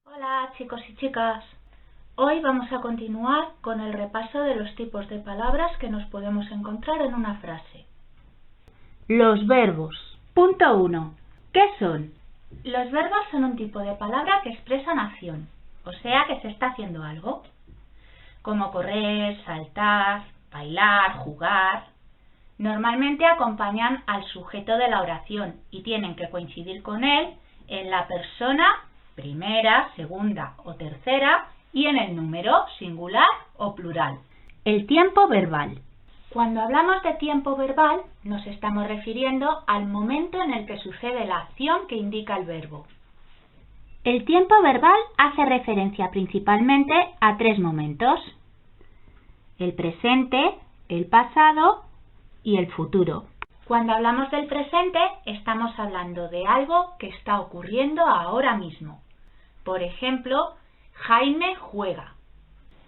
Hola chicos y chicas, hoy vamos a continuar con el repaso de los tipos de palabras que nos podemos encontrar en una frase. Los verbos. Punto 1. ¿Qué son? Los verbos son un tipo de palabra que expresan acción, o sea que se está haciendo algo, como correr, saltar, bailar, jugar. Normalmente acompañan al sujeto de la oración y tienen que coincidir con él en la persona primera, segunda o tercera y en el número singular o plural. El tiempo verbal. Cuando hablamos de tiempo verbal, nos estamos refiriendo al momento en el que sucede la acción que indica el verbo. El tiempo verbal hace referencia principalmente a tres momentos: el presente, el pasado y el futuro. Cuando hablamos del presente, estamos hablando de algo que está ocurriendo ahora mismo. Por ejemplo, Jaime juega.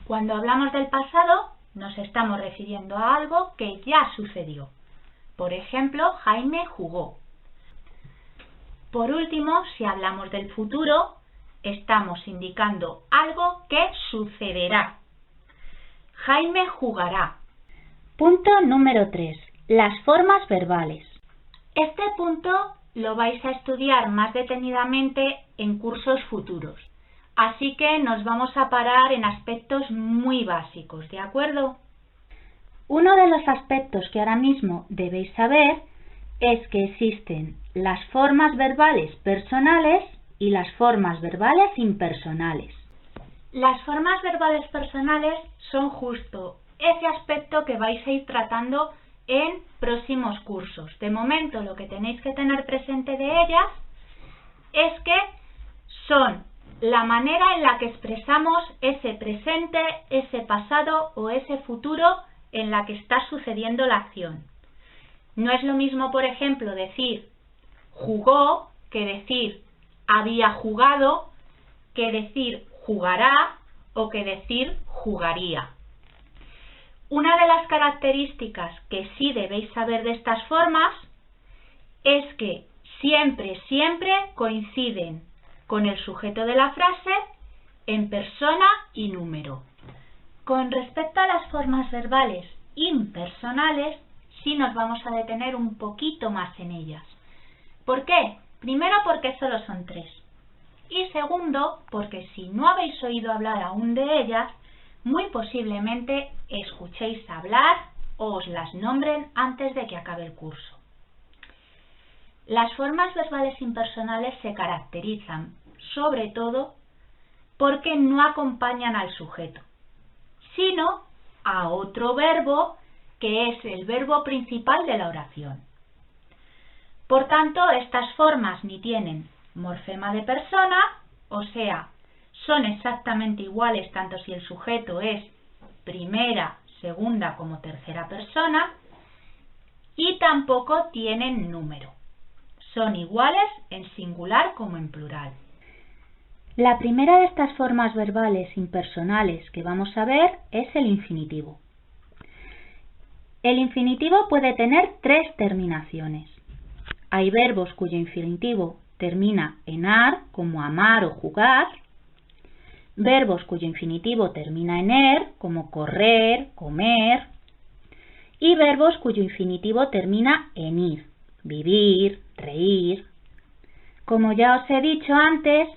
Cuando hablamos del pasado, nos estamos refiriendo a algo que ya sucedió. Por ejemplo, Jaime jugó. Por último, si hablamos del futuro, estamos indicando algo que sucederá. Jaime jugará. Punto número 3. Las formas verbales. Este punto lo vais a estudiar más detenidamente en cursos futuros, así que nos vamos a parar en aspectos muy básicos, ¿de acuerdo? Uno de los aspectos que ahora mismo debéis saber es que existen las formas verbales personales y las formas verbales impersonales. Las formas verbales personales son justo ese aspecto que vais a ir tratando en próximos cursos. De momento, lo que tenéis que tener presente de ellas es que son la manera en la que expresamos ese presente, ese pasado o ese futuro en la que está sucediendo la acción. No es lo mismo, por ejemplo, decir jugó que decir había jugado, que decir jugará o que decir jugaría. Una de las características que sí debéis saber de estas formas es que siempre coinciden con el sujeto de la frase en persona y número. Con respecto a las formas verbales impersonales, sí nos vamos a detener un poquito más en ellas. ¿Por qué? Primero, porque solo son 3. Y segundo, porque si no habéis oído hablar aún de ellas, muy posiblemente escuchéis hablar o os las nombren antes de que acabe el curso. Las formas verbales impersonales se caracterizan, sobre todo, porque no acompañan al sujeto, sino a otro verbo que es el verbo principal de la oración. Por tanto, estas formas ni tienen morfema de persona, o sea, son exactamente iguales tanto si el sujeto es primera, segunda como tercera persona, y tampoco tienen número. Son iguales en singular como en plural. La primera de estas formas verbales impersonales que vamos a ver es el infinitivo. El infinitivo puede tener 3 terminaciones. Hay verbos cuyo infinitivo termina en ar, como amar o jugar. Verbos cuyo infinitivo termina en er, como correr, comer. Y verbos cuyo infinitivo termina en ir, vivir, reír. Como ya os he dicho antes,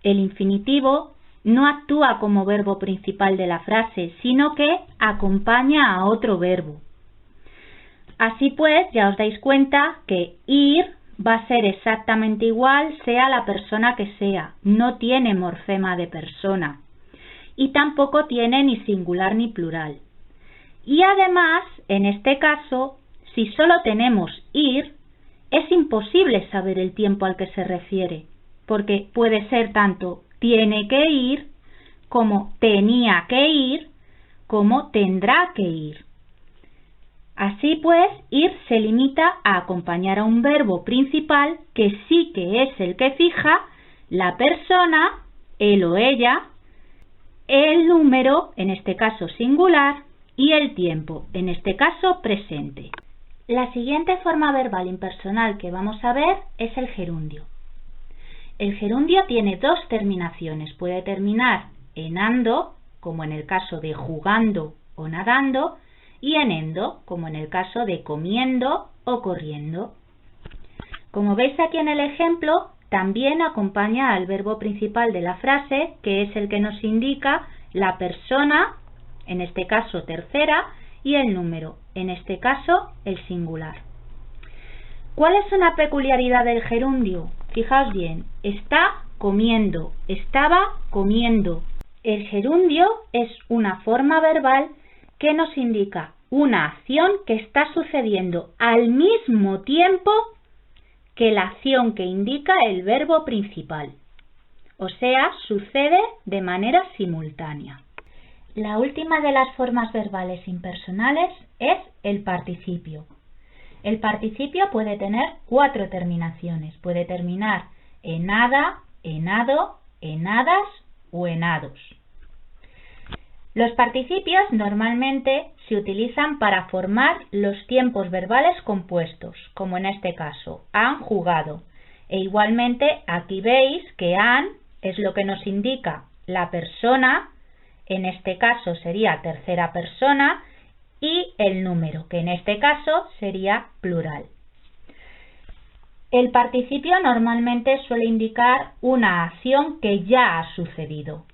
el infinitivo no actúa como verbo principal de la frase, sino que acompaña a otro verbo. Así pues, ya os dais cuenta que ir va a ser exactamente igual sea la persona que sea, no tiene morfema de persona y tampoco tiene ni singular ni plural. Y además, en este caso, si solo tenemos ir, es imposible saber el tiempo al que se refiere, porque puede ser tanto tiene que ir, como tenía que ir, como tendrá que ir. Así pues, ir se limita a acompañar a un verbo principal que sí que es el que fija la persona, él o ella, el número, en este caso singular, y el tiempo, en este caso presente. La siguiente forma verbal impersonal que vamos a ver es el gerundio. el gerundio tiene dos terminaciones. Puede terminar en ando, como en el caso de jugando o nadando, y en endo, como en el caso de comiendo o corriendo. Como veis aquí en el ejemplo, también acompaña al verbo principal de la frase, que es el que nos indica la persona, en este caso tercera, y el número, en este caso el singular. ¿Cuál es una peculiaridad del gerundio? Fijaos bien, está comiendo, estaba comiendo. El gerundio es una forma verbal que nos indica una acción que está sucediendo al mismo tiempo que la acción que indica el verbo principal. O sea, sucede de manera simultánea. La última de las formas verbales impersonales es el participio. El participio puede tener 4 terminaciones. Puede terminar en ada, enado, enadas o enados. Los participios normalmente se utilizan para formar los tiempos verbales compuestos, como en este caso, han jugado. E igualmente aquí veis que han es lo que nos indica la persona, en este caso sería tercera persona, y el número, que en este caso sería plural. El participio normalmente suele indicar una acción que ya ha sucedido.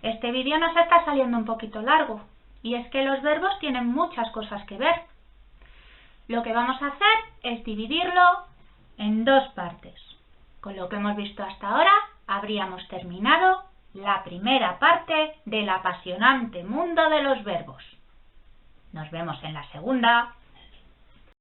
Este vídeo nos está saliendo un poquito largo, y es que los verbos tienen muchas cosas que ver. Lo que vamos a hacer es dividirlo en 2 partes. Con lo que hemos visto hasta ahora, habríamos terminado la primera parte del apasionante mundo de los verbos. Nos vemos en la segunda.